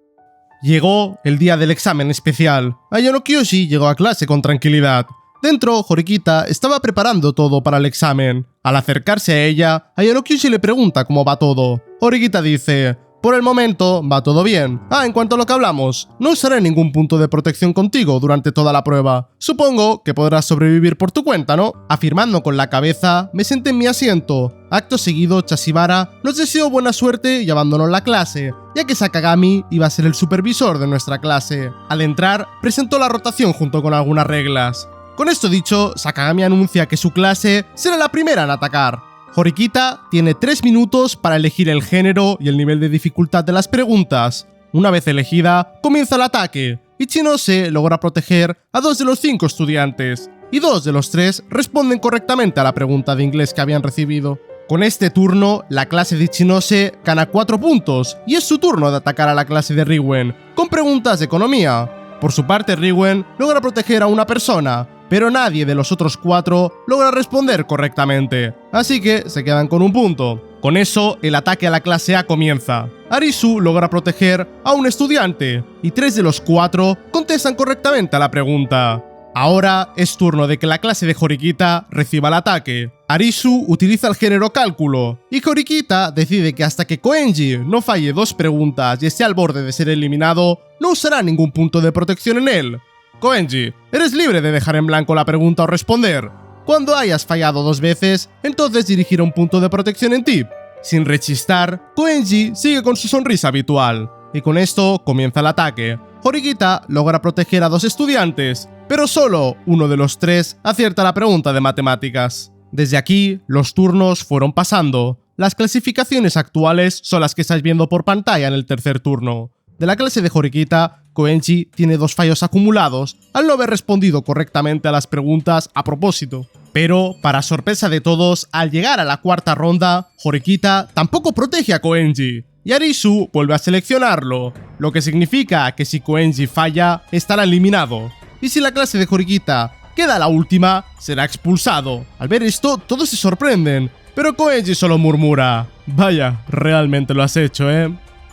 Llegó el día del examen especial. Ayano Kyoshi llegó a clase con tranquilidad. Dentro, Horikita estaba preparando todo para el examen. Al acercarse a ella, Ayano Kyoshi le pregunta cómo va todo. Horikita dice: por el momento, va todo bien. En cuanto a lo que hablamos, no usaré ningún punto de protección contigo durante toda la prueba. Supongo que podrás sobrevivir por tu cuenta, ¿no? Afirmando con la cabeza, me senté en mi asiento. Acto seguido, Chashibara nos deseó buena suerte y abandonó la clase, ya que Sakagami iba a ser el supervisor de nuestra clase. Al entrar, presentó la rotación junto con algunas reglas. Con esto dicho, Sakagami anuncia que su clase será la primera en atacar. Horikita tiene 3 minutos para elegir el género y el nivel de dificultad de las preguntas. Una vez elegida, comienza el ataque. Ichinose logra proteger a 2 de los 5 estudiantes, y 2 de los 3 responden correctamente a la pregunta de inglés que habían recibido. Con este turno, la clase de Ichinose gana 4 puntos, y es su turno de atacar a la clase de Riwen, con preguntas de economía. Por su parte, Riwen logra proteger a una persona, pero nadie de los otros 4 logra responder correctamente, así que se quedan con un punto. Con eso, el ataque a la clase A comienza. Arisu logra proteger a un estudiante, y 3 de los 4 contestan correctamente a la pregunta. Ahora es turno de que la clase de Horikita reciba el ataque. Arisu utiliza el género cálculo, y Horikita decide que hasta que Koenji no falle 2 preguntas y esté al borde de ser eliminado, no usará ningún punto de protección en él. Koenji, eres libre de dejar en blanco la pregunta o responder. Cuando hayas fallado 2 veces, entonces dirigirá un punto de protección en ti. Sin rechistar, Koenji sigue con su sonrisa habitual, y con esto comienza el ataque. Horikita logra proteger a 2 estudiantes, pero solo uno de los 3 acierta la pregunta de matemáticas. Desde aquí, los turnos fueron pasando. Las clasificaciones actuales son las que estáis viendo por pantalla en el tercer turno. De la clase de Horikita, Koenji tiene 2 fallos acumulados al no haber respondido correctamente a las preguntas a propósito. Pero, para sorpresa de todos, al llegar a la 4ª ronda, Horikita tampoco protege a Koenji, y Arisu vuelve a seleccionarlo, lo que significa que si Koenji falla, estará eliminado. Y si la clase de Horikita queda la última, será expulsado. Al ver esto, todos se sorprenden, pero Koenji solo murmura: vaya, realmente lo has hecho, ¿eh?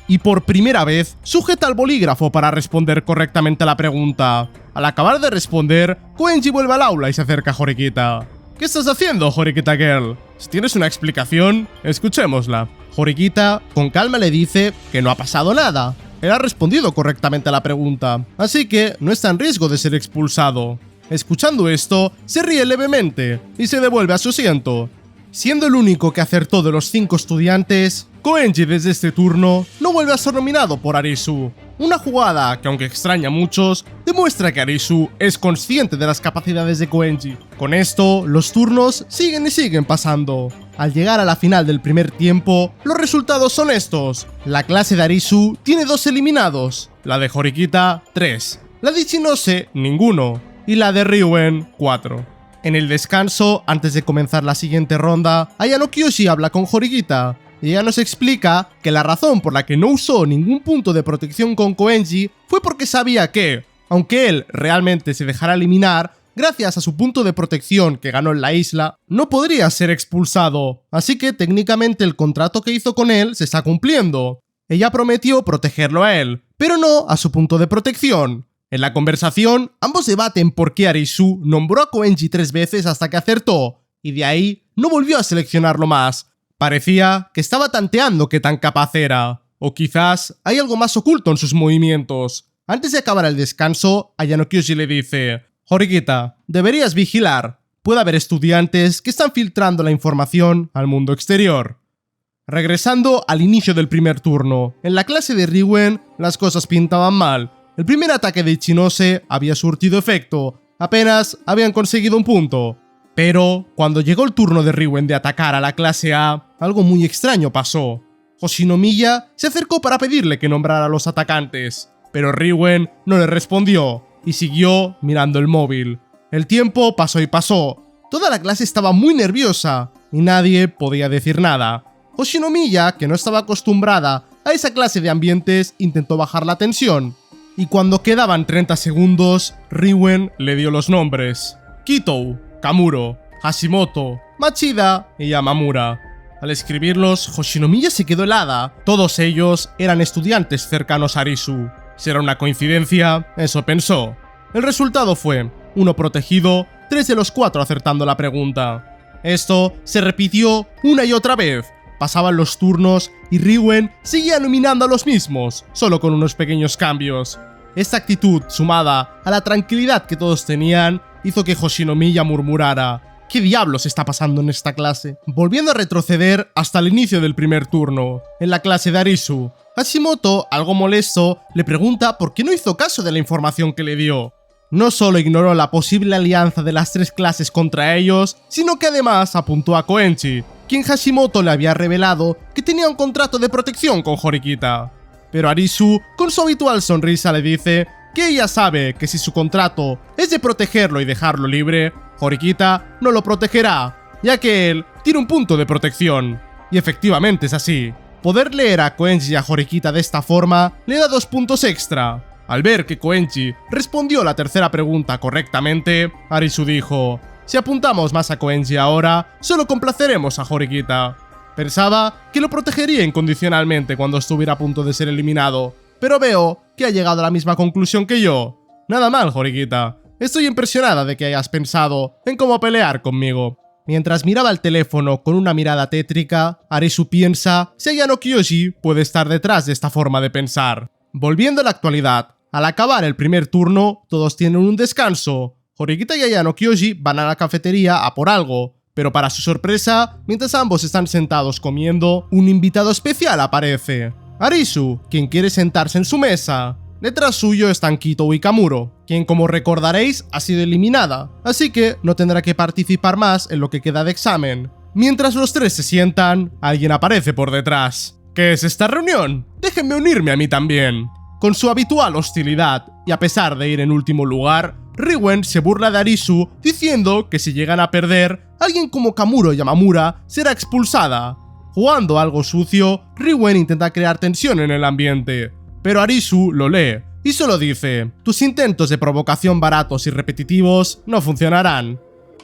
Y por primera vez, sujeta el bolígrafo para responder correctamente a la pregunta. Al acabar de responder, Koenji vuelve al aula y se acerca a Horikita. ¿Qué estás haciendo, Horikita Girl? Si tienes una explicación, escuchémosla. Horikita, con calma, le dice que no ha pasado nada. Él ha respondido correctamente a la pregunta, así que no está en riesgo de ser expulsado. Escuchando esto, se ríe levemente y se devuelve a su asiento. Siendo el único que acertó de los 5 estudiantes, Koenji desde este turno no vuelve a ser nominado por Arisu. Una jugada que, aunque extraña a muchos, demuestra que Arisu es consciente de las capacidades de Koenji. Con esto, los turnos siguen y siguen pasando. Al llegar a la final del primer tiempo, los resultados son estos. La clase de Arisu tiene 2 eliminados, la de Horikita 3, la de Ichinose ninguno, y la de Riwen 4. En el descanso, antes de comenzar la siguiente ronda, Ayano Kyoshi habla con Horikita, y ella nos explica que la razón por la que no usó ningún punto de protección con Koenji fue porque sabía que, Aunque él realmente se dejara eliminar, gracias a su punto de protección que ganó en la isla, no podría ser expulsado, así que técnicamente el contrato que hizo con él se está cumpliendo. Ella prometió protegerlo a él, pero no a su punto de protección. En la conversación, ambos debaten por qué Arisu nombró a Koenji 3 veces hasta que acertó, y de ahí no volvió a seleccionarlo más. Parecía que estaba tanteando qué tan capaz era, o quizás hay algo más oculto en sus movimientos. Antes de acabar el descanso, Ayano Kyoshi le dice: Horikita, deberías vigilar. Puede haber estudiantes que están filtrando la información al mundo exterior. Regresando al inicio del primer turno, en la clase de Riwen las cosas pintaban mal. El primer ataque de Ichinose había surtido efecto, apenas habían conseguido un punto. Pero cuando llegó el turno de Riwen de atacar a la clase A, algo muy extraño pasó. Hoshinomiya se acercó para pedirle que nombrara a los atacantes, pero Riwen no le respondió y siguió mirando el móvil. El tiempo pasó y pasó. Toda la clase estaba muy nerviosa y nadie podía decir nada. Hoshinomiya, que no estaba acostumbrada a esa clase de ambientes, intentó bajar la tensión. Y cuando quedaban 30 segundos, Riwen le dio los nombres: Kitou, Kamuro, Hashimoto, Machida y Yamamura. Al escribirlos, Hoshinomiya se quedó helada. Todos ellos eran estudiantes cercanos a Arisu. ¿Será una coincidencia? Eso pensó. El resultado fue 1 protegido, 3 de los 4 acertando la pregunta. Esto se repitió una y otra vez. Pasaban los turnos y Riwen seguía nominando a los mismos, solo con unos pequeños cambios. Esta actitud, sumada a la tranquilidad que todos tenían, hizo que Hoshinomiya murmurara: ¿qué diablos está pasando en esta clase? Volviendo a retroceder hasta el inicio del primer turno, en la clase de Arisu, Hashimoto, algo molesto, le pregunta por qué no hizo caso de la información que le dio. No solo ignoró la posible alianza de las 3 clases contra ellos, sino que además apuntó a Koenji, quien Hashimoto le había revelado que tenía un contrato de protección con Horikita. Pero Arisu, con su habitual sonrisa, le dice que ella sabe que si su contrato es de protegerlo y dejarlo libre, Horikita no lo protegerá, ya que él tiene un punto de protección. Y efectivamente es así. Poder leer a Koenji y a Horikita de esta forma le da 2 puntos extra. Al ver que Koenji respondió la tercera pregunta correctamente, Arisu dijo: si apuntamos más a Koenji ahora, solo complaceremos a Horikita. Pensaba que lo protegería incondicionalmente cuando estuviera a punto de ser eliminado, pero veo que ha llegado a la misma conclusión que yo. Nada mal, Horikita. Estoy impresionada de que hayas pensado en cómo pelear conmigo. Mientras miraba el teléfono con una mirada tétrica, Arisu piensa si Ayano Kyoshi puede estar detrás de esta forma de pensar. Volviendo a la actualidad, al acabar el primer turno, todos tienen un descanso. Horikita y Ayano Kyoshi van a la cafetería a por algo, pero para su sorpresa, mientras ambos están sentados comiendo, un invitado especial aparece: Arisu, quien quiere sentarse en su mesa. Detrás suyo están Kitou y Kamuro, quien, como recordaréis, ha sido eliminada, así que no tendrá que participar más en lo que queda de examen. Mientras los 3 se sientan, alguien aparece por detrás. ¿Qué es esta reunión? Déjenme unirme a mí también. Con su habitual hostilidad, y a pesar de ir en último lugar, Riwen se burla de Arisu diciendo que si llegan a perder, alguien como Kamuro Yamamura será expulsada. Jugando algo sucio, Riwen intenta crear tensión en el ambiente, pero Arisu lo lee y solo dice: tus intentos de provocación baratos y repetitivos no funcionarán.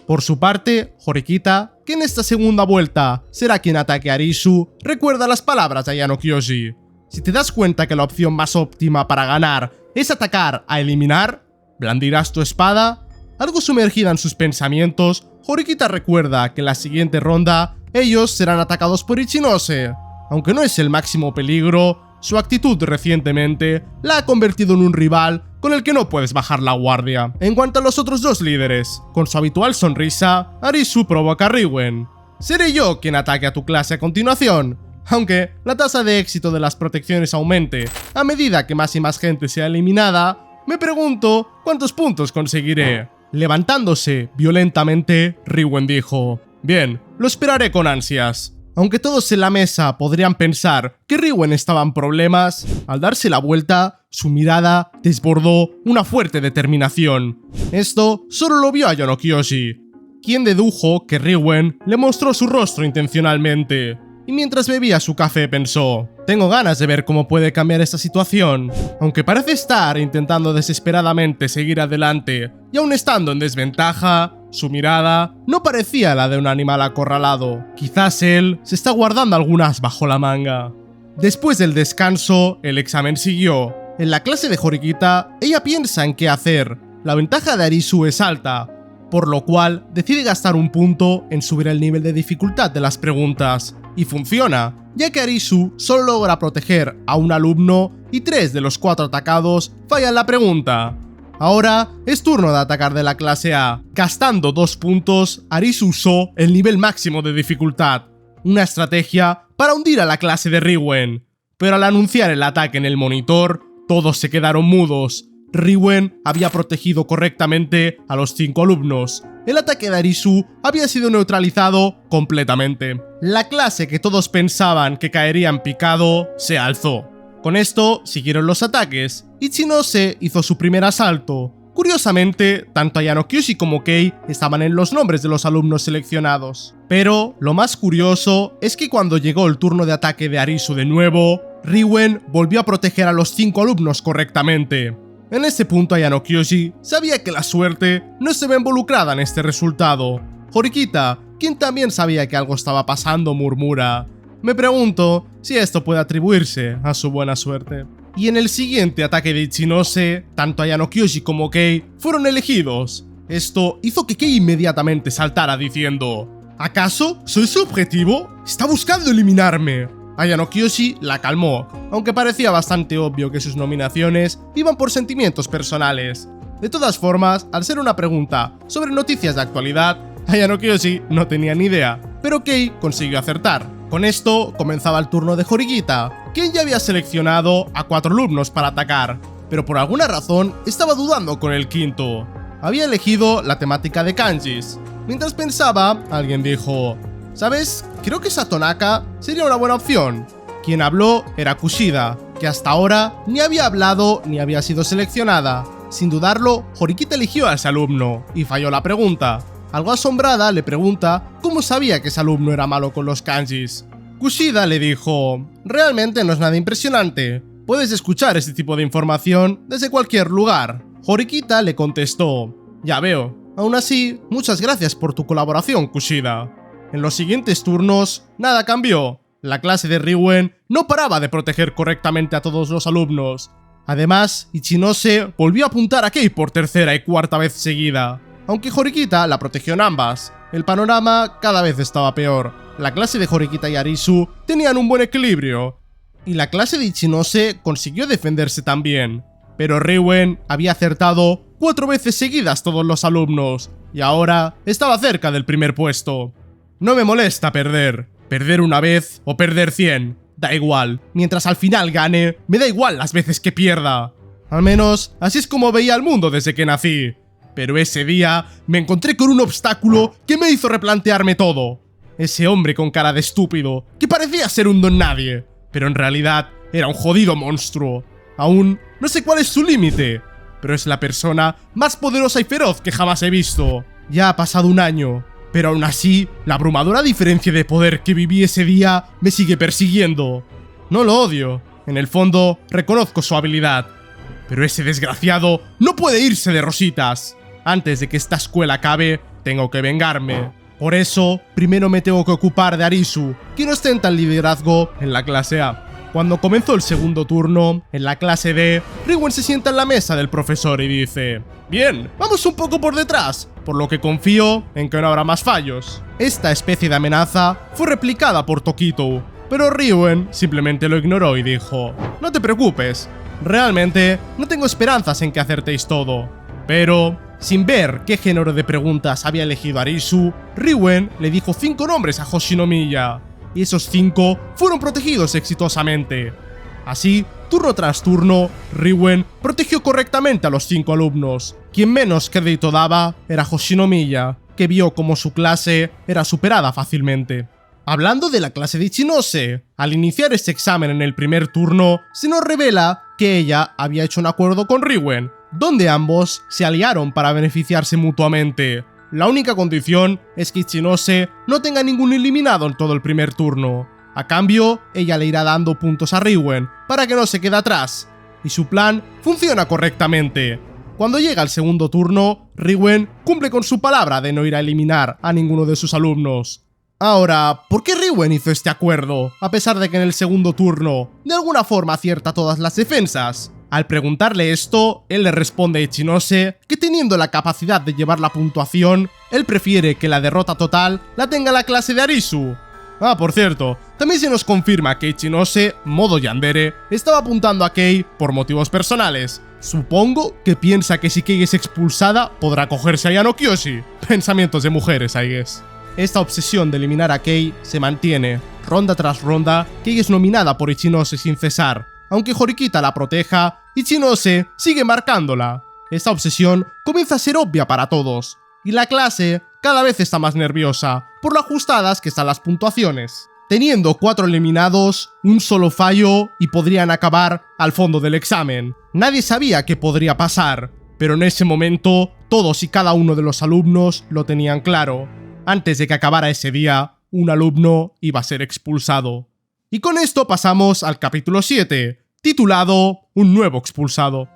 Por su parte, Horikita, que en esta segunda vuelta será quien ataque a Arisu, recuerda las palabras de Ayano Kyoshi: si te das cuenta que la opción más óptima para ganar es atacar a eliminar, ¿blandirás tu espada? Algo sumergida en sus pensamientos, Horikita recuerda que en la siguiente ronda ellos serán atacados por Ichinose. Aunque no es el máximo peligro, su actitud recientemente la ha convertido en un rival con el que no puedes bajar la guardia. En cuanto a los otros 2 líderes, con su habitual sonrisa, Arisu provoca a Riwen: seré yo quien ataque a tu clase a continuación. Aunque la tasa de éxito de las protecciones aumente a medida que más y más gente sea eliminada, me pregunto cuántos puntos conseguiré. Levantándose violentamente, Riwen dijo: bien, lo esperaré con ansias. Aunque todos en la mesa podrían pensar que Riwen estaba en problemas, al darse la vuelta, su mirada desbordó una fuerte determinación. Esto solo lo vio Ayano Kyoshi, quien dedujo que Riwen le mostró su rostro intencionalmente. y mientras bebía su café pensó: tengo ganas de ver cómo puede cambiar esta situación. Aunque parece estar intentando desesperadamente seguir adelante y aún estando en desventaja, su mirada no parecía la de un animal acorralado. Quizás él se está guardando algunas bajo la manga. Después del descanso, el examen siguió. En la clase de Horikita, ella piensa en qué hacer. La ventaja de Arisu es alta, por lo cual decide gastar un punto en subir el nivel de dificultad de las preguntas. Y funciona, ya que Arisu solo logra proteger a un alumno y 3 de los 4 atacados fallan la pregunta. Ahora es turno de atacar de la clase A. Gastando 2 puntos, Arisu usó el nivel máximo de dificultad, una estrategia para hundir a la clase de Riwen. Pero al anunciar el ataque en el monitor, todos se quedaron mudos. Riwen había protegido correctamente a los 5 alumnos. El ataque de Arisu había sido neutralizado completamente. La clase que todos pensaban que caería en picado se alzó. Con esto siguieron los ataques. Ichinose hizo su primer asalto. Curiosamente, tanto Ayano Kyoshi como Kei estaban en los nombres de los alumnos seleccionados. Pero lo más curioso es que cuando llegó el turno de ataque de Arisu de nuevo, Riwen volvió a proteger a los 5 alumnos correctamente. En ese punto Ayano Kyoshi sabía que la suerte no estaba involucrada en este resultado. Horikita, quien también sabía que algo estaba pasando, murmura: me pregunto si esto puede atribuirse a su buena suerte. Y en el siguiente ataque de Ichinose, tanto Ayano Kyoshi como Kei fueron elegidos. Esto hizo que Kei inmediatamente saltara diciendo: ¿acaso soy su objetivo? ¡Está buscando eliminarme! Ayano Kyoshi la calmó, aunque parecía bastante obvio que sus nominaciones iban por sentimientos personales. De todas formas, al ser una pregunta sobre noticias de actualidad, Ayano Kyoshi no tenía ni idea, pero Kei consiguió acertar. Con esto comenzaba el turno de Horikita, quien ya había seleccionado a 4 alumnos para atacar, pero por alguna razón estaba dudando con el quinto. Había elegido la temática de kanjis. Mientras pensaba, alguien dijo: ¿sabes? Creo que Satonaka sería una buena opción. Quien habló era Kushida, que hasta ahora ni había hablado ni había sido seleccionada. Sin dudarlo, Horikita eligió a ese alumno y falló la pregunta. Algo asombrada le pregunta cómo sabía que ese alumno era malo con los kanjis. Kushida le dijo: realmente no es nada impresionante. Puedes escuchar este tipo de información desde cualquier lugar. Horikita le contestó: ya veo. Aún así, muchas gracias por tu colaboración, Kushida. En los siguientes turnos, nada cambió. La clase de Riwen no paraba de proteger correctamente a todos los alumnos. Además, Ichinose volvió a apuntar a Kei por tercera y cuarta vez seguida. Aunque Horikita la protegió en ambas, el panorama cada vez estaba peor. La clase de Horikita y Arisu tenían un buen equilibrio, y la clase de Ichinose consiguió defenderse también. Pero Riwen había acertado 4 veces seguidas todos los alumnos, y ahora estaba cerca del primer puesto. No me molesta perder. Perder una vez o perder 100. Da igual. Mientras al final gane, me da igual las veces que pierda. Al menos, así es como veía el mundo desde que nací. Pero ese día me encontré con un obstáculo que me hizo replantearme todo. Ese hombre con cara de estúpido, que parecía ser un don nadie, pero en realidad era un jodido monstruo. Aún no sé cuál es su límite, pero es la persona más poderosa y feroz que jamás he visto. Ya ha pasado un año, pero aún así, la abrumadora diferencia de poder que viví ese día me sigue persiguiendo. No lo odio, en el fondo reconozco su habilidad, pero ese desgraciado no puede irse de rositas. Antes de que esta escuela acabe, tengo que vengarme. Por eso, primero me tengo que ocupar de Arisu, quien ostenta el liderazgo en la clase A. Cuando comenzó el segundo turno, en la clase D, Riwen se sienta en la mesa del profesor y dice: bien, vamos un poco por detrás, por lo que confío en que no habrá más fallos. Esta especie de amenaza fue replicada por Tokito, pero Riwen simplemente lo ignoró y dijo: no te preocupes, realmente no tengo esperanzas en que acertéis todo. Pero, sin ver qué género de preguntas había elegido Arisu, Riwen le dijo 5 nombres a Hoshinomiya, y esos 5 fueron protegidos exitosamente. Así, turno tras turno, Riwen protegió correctamente a los 5 alumnos. Quien menos crédito daba era Hoshinomiya, que vio como su clase era superada fácilmente. Hablando de la clase de Ichinose, al iniciar este examen en el primer turno, se nos revela que ella había hecho un acuerdo con Riwen, donde ambos se aliaron para beneficiarse mutuamente. La única condición es que Ichinose no tenga ningún eliminado en todo el primer turno. A cambio, ella le irá dando puntos a Riwen para que no se quede atrás. Y su plan funciona correctamente. Cuando llega el segundo turno, Riwen cumple con su palabra de no ir a eliminar a ninguno de sus alumnos. Ahora, ¿por qué Riwen hizo este acuerdo, a pesar de que en el segundo turno de alguna forma acierta todas las defensas? Al preguntarle esto, él le responde a Ichinose que teniendo la capacidad de llevar la puntuación, él prefiere que la derrota total la tenga la clase de Arisu. Ah, por cierto, también se nos confirma que Ichinose, modo yandere, estaba apuntando a Kei por motivos personales. Supongo que piensa que si Kei es expulsada, podrá cogerse a Ayano Kyoshi. Pensamientos de mujeres, I guess. Esta obsesión de eliminar a Kei se mantiene. Ronda tras ronda, Kei es nominada por Ichinose sin cesar. Aunque Horikita la proteja, Ichinose sigue marcándola. Esta obsesión comienza a ser obvia para todos. Y la clase cada vez está más nerviosa por lo ajustadas que están las puntuaciones. Teniendo 4 eliminados, un solo fallo y podrían acabar al fondo del examen. Nadie sabía qué podría pasar, pero en ese momento todos y cada uno de los alumnos lo tenían claro. Antes de que acabara ese día, un alumno iba a ser expulsado. Y con esto pasamos al capítulo 7, titulado Un nuevo expulsado.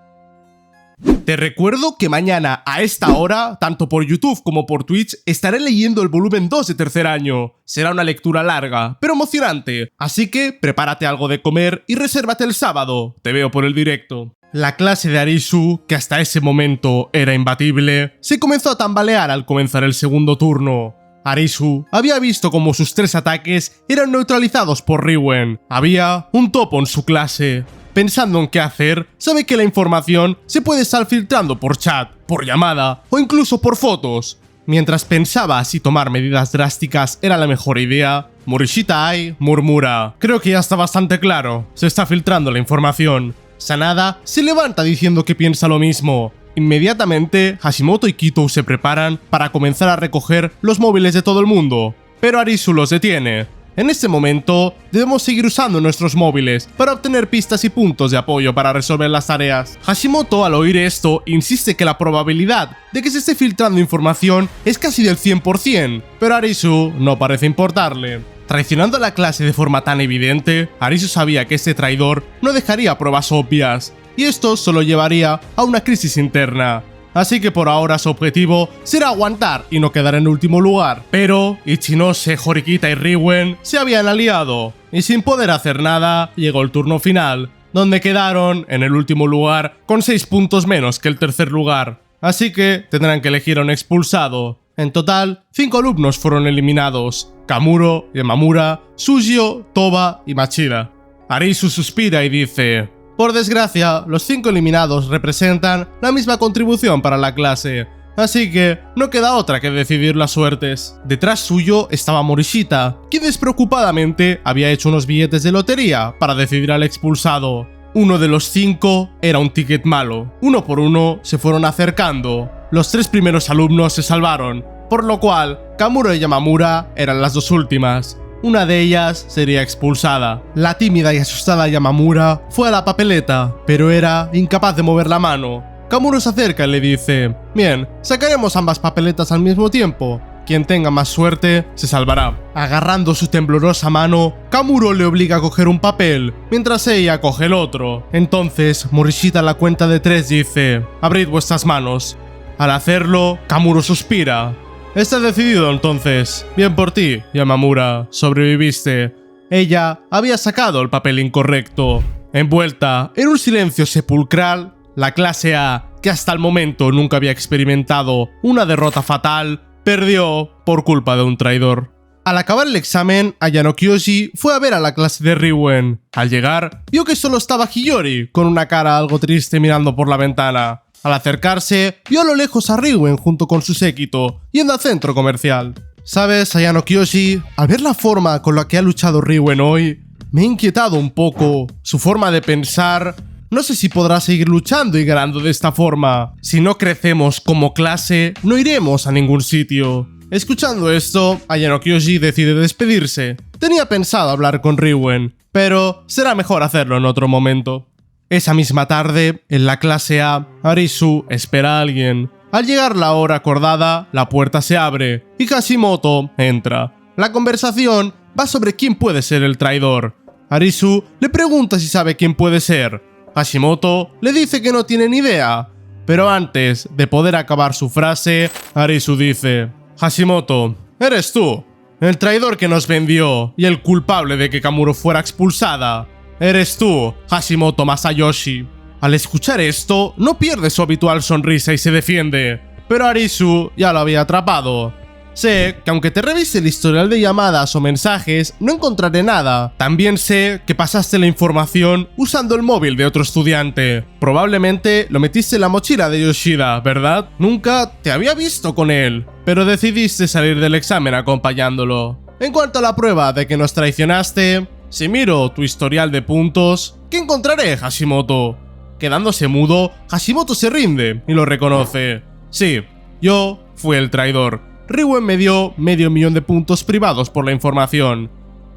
Te recuerdo que mañana a esta hora, tanto por YouTube como por Twitch, estaré leyendo el volumen 2 de tercer año. Será una lectura larga, pero emocionante, así que prepárate algo de comer y resérvate el sábado. Te veo por el directo. La clase de Arisu, que hasta ese momento era imbatible, se comenzó a tambalear al comenzar el segundo turno. Arisu había visto cómo sus 3 ataques eran neutralizados por Riwen. Había un topo en su clase. Pensando en qué hacer, sabe que la información se puede estar filtrando por chat, por llamada o incluso por fotos. Mientras pensaba si tomar medidas drásticas era la mejor idea, Morishita Ai murmura: creo que ya está bastante claro, se está filtrando la información. Sanada se levanta diciendo que piensa lo mismo. Inmediatamente, Hashimoto y Kitou se preparan para comenzar a recoger los móviles de todo el mundo, pero Arisu los detiene. En este momento, debemos seguir usando nuestros móviles para obtener pistas y puntos de apoyo para resolver las tareas. Hashimoto, al oír esto, insiste que la probabilidad de que se esté filtrando información es casi del 100%, pero Arisu no parece importarle. Traicionando a la clase de forma tan evidente, Arisu sabía que este traidor no dejaría pruebas obvias, y esto solo llevaría a una crisis interna. Así que por ahora su objetivo será aguantar y no quedar en último lugar. Pero Ichinose, Horikita y Riwen se habían aliado, y sin poder hacer nada, llegó el turno final, donde quedaron en el último lugar con 6 puntos menos que el tercer lugar. Así que tendrán que elegir a un expulsado. En total, 5 alumnos fueron eliminados: Kamuro, Yamamura, Sugio, Toba y Machida. Arisu suspira y dice: por desgracia, los 5 eliminados representan la misma contribución para la clase, así que no queda otra que decidir las suertes. Detrás suyo estaba Morishita, quien despreocupadamente había hecho unos billetes de lotería para decidir al expulsado. Uno de los 5 era un ticket malo. Uno por uno se fueron acercando. Los 3 primeros alumnos se salvaron, por lo cual Kamuro y Yamamura eran las 2 últimas. Una de ellas sería expulsada. La tímida y asustada Yamamura fue a la papeleta, pero era incapaz de mover la mano. Kamuro se acerca y le dice: bien, sacaremos ambas papeletas al mismo tiempo. Quien tenga más suerte se salvará. Agarrando su temblorosa mano, Kamuro le obliga a coger un papel, mientras ella coge el otro. Entonces, Morishita a la cuenta de 3 dice: abrid vuestras manos. Al hacerlo, Kamuro suspira. Está decidido entonces. Bien por ti, Yamamura, sobreviviste. Ella había sacado el papel incorrecto. Envuelta en un silencio sepulcral, la clase A, que hasta el momento nunca había experimentado una derrota fatal, perdió por culpa de un traidor. Al acabar el examen, Ayano Kyoshi fue a ver a la clase de Riwen. Al llegar, vio que solo estaba Hiyori, con una cara algo triste mirando por la ventana. Al acercarse, vio a lo lejos a Riwen junto con su séquito, yendo al centro comercial. ¿Sabes, Ayano Kyoshi? Al ver la forma con la que ha luchado Riwen hoy, me he inquietado un poco. Su forma de pensar, no sé si podrá seguir luchando y ganando de esta forma. Si no crecemos como clase, no iremos a ningún sitio. Escuchando esto, Ayano Kyoshi decide despedirse. Tenía pensado hablar con Riwen, pero será mejor hacerlo en otro momento. Esa misma tarde, en la clase A, Arisu espera a alguien. Al llegar la hora acordada, la puerta se abre y Hashimoto entra. La conversación va sobre quién puede ser el traidor. Arisu le pregunta si sabe quién puede ser. Hashimoto le dice que no tiene ni idea. Pero antes de poder acabar su frase, Arisu dice: Hashimoto, eres tú, el traidor que nos vendió y el culpable de que Kamuro fuera expulsada. Eres tú, Hashimoto Masayoshi. Al escuchar esto, no pierde su habitual sonrisa y se defiende, pero Arisu ya lo había atrapado. Sé que aunque te revise el historial de llamadas o mensajes, no encontraré nada. También sé que pasaste la información usando el móvil de otro estudiante. Probablemente lo metiste en la mochila de Yoshida, ¿verdad? Nunca te había visto con él, pero decidiste salir del examen acompañándolo. En cuanto a la prueba de que nos traicionaste, si miro tu historial de puntos, ¿qué encontraré, Hashimoto? Quedándose mudo, Hashimoto se rinde y lo reconoce. Sí, yo fui el traidor. Riwen me dio medio millón de puntos privados por la información.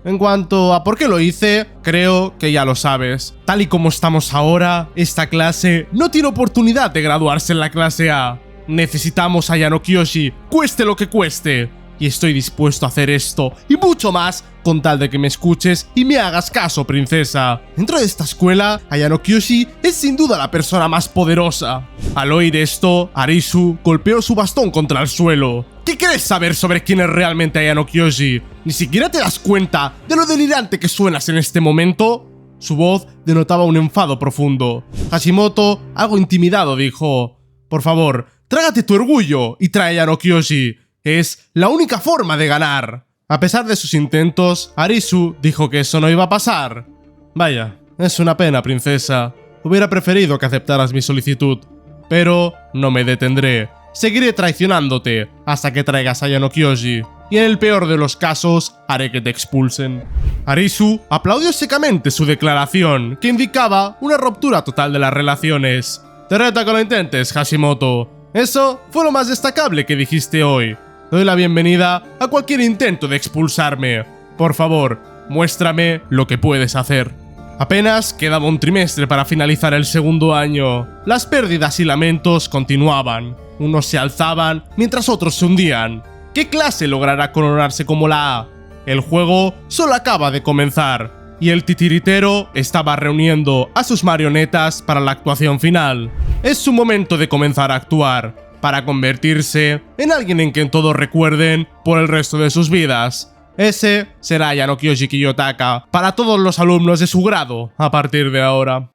En cuanto a por qué lo hice, creo que ya lo sabes. Tal y como estamos ahora, esta clase no tiene oportunidad de graduarse en la clase A. Necesitamos a Ayano Kiyoshi, cueste lo que cueste. Y estoy dispuesto a hacer esto y mucho más con tal de que me escuches y me hagas caso, princesa. Dentro de esta escuela, Ayano Kiyoshi es sin duda la persona más poderosa. Al oír esto, Arisu golpeó su bastón contra el suelo. ¿Qué quieres saber sobre quién es realmente Ayano Kiyoshi? ¿Ni siquiera te das cuenta de lo delirante que suenas en este momento? Su voz denotaba un enfado profundo. Hashimoto, algo intimidado, dijo: Por favor, trágate tu orgullo y trae a Ayano Kiyoshi. Es la única forma de ganar. A pesar de sus intentos, Arisu dijo que eso no iba a pasar. Vaya, es una pena, princesa. Hubiera preferido que aceptaras mi solicitud. Pero no me detendré. Seguiré traicionándote hasta que traigas a Ayano Kiyoshi. Y en el peor de los casos, haré que te expulsen. Arisu aplaudió secamente su declaración, que indicaba una ruptura total de las relaciones. Te reto a que lo intentes, Hashimoto. Eso fue lo más destacable que dijiste hoy. Doy la bienvenida a cualquier intento de expulsarme. Por favor, muéstrame lo que puedes hacer. Apenas quedaba un trimestre para finalizar el segundo año. Las pérdidas y lamentos continuaban. Unos se alzaban mientras otros se hundían. ¿Qué clase logrará coronarse como la A? El juego solo acaba de comenzar y el titiritero estaba reuniendo a sus marionetas para la actuación final. Es su momento de comenzar a actuar, para convertirse en alguien en quien todos recuerden por el resto de sus vidas. Ese será Ayano Kiyoshi Kiyotaka para todos los alumnos de su grado a partir de ahora.